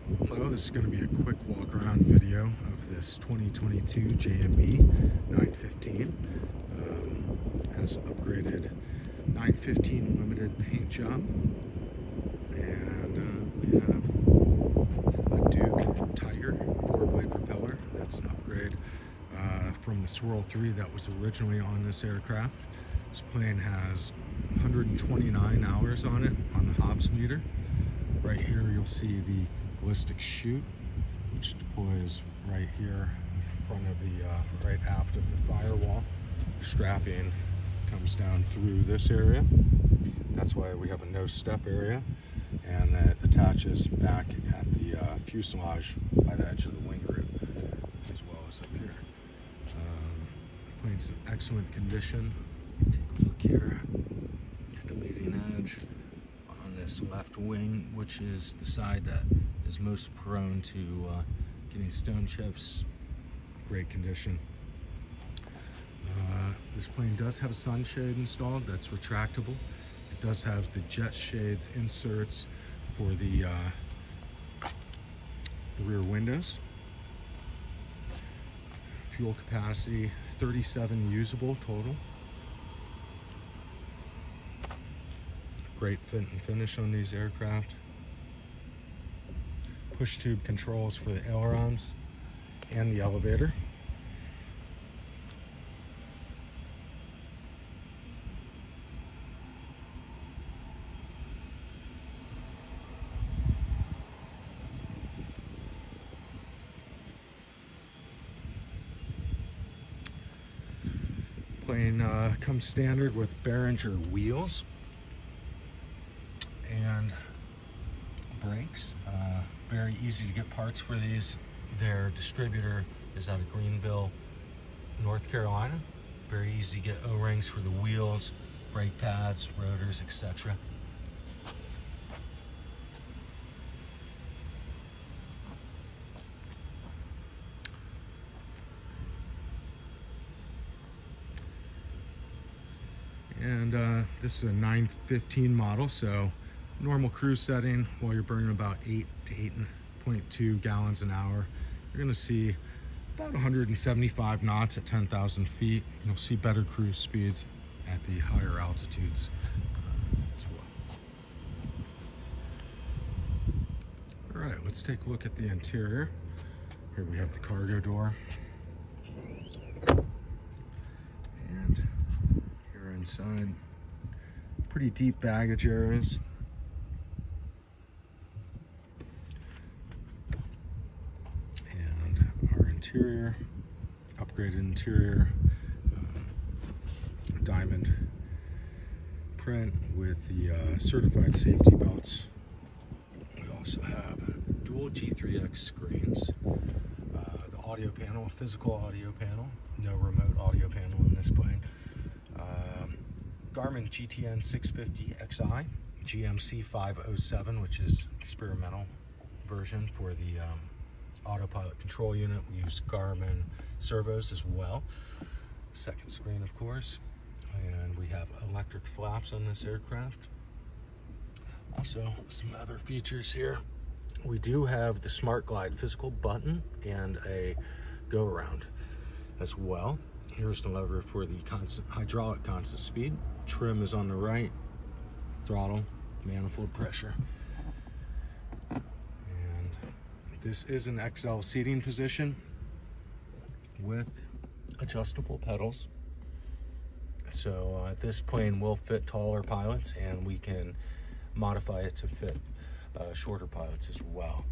Hello, this is going to be a quick walk around video of this 2022 JMB 915. Has upgraded 915 limited paint job, and we have a Duke Tiger 4-blade propeller. That's an upgrade from the Swirl 3 that was originally on this aircraft. This plane has 129 hours on it on the Hobbs meter. Right here you'll see the ballistic chute, which deploys right here in front of the right aft of the firewall. Strapping comes down through this area. That's why we have a no step area, and that attaches back at the fuselage by the edge of the wing root, as well as up here. Plane's in excellent condition. Take a look here at the leading edge on this left wing, which is the side that is most prone to getting stone chips. Great condition. This plane does have a sunshade installed that's retractable. It does have the jet shades inserts for the rear windows. Fuel capacity 37 usable total. Great fit and finish on these aircraft. Push tube controls for the ailerons and the elevator. Plane comes standard with Behringer wheels and brakes. Very easy to get parts for these. Their distributor is out of Greenville, North Carolina. Very easy to get O-rings for the wheels, brake pads, rotors, etc. And this is a 915 model, so normal cruise setting, while you're burning about 8 to 8.2 gallons an hour, you're going to see about 175 knots at 10,000 feet. You'll see better cruise speeds at the higher altitudes as well. All right, let's take a look at the interior. Here we have the cargo door. And here inside, pretty deep baggage areas. Interior, upgraded interior, diamond print with the certified safety belts. We also have dual G3X screens, the audio panel, a physical audio panel, no remote audio panel in this plane. Garmin GTN 650 XI, GMC 507, which is experimental version for the autopilot control unit. We use Garmin servos as well. Second screen, of course. And we have electric flaps on this aircraft. Also, some other features here. We do have the Smart Glide physical button and a go-around as well. Here's the lever for the hydraulic constant speed. Trim is on the right. Throttle, manifold pressure. This is an XL seating position with adjustable pedals. So this plane will fit taller pilots, and we can modify it to fit shorter pilots as well.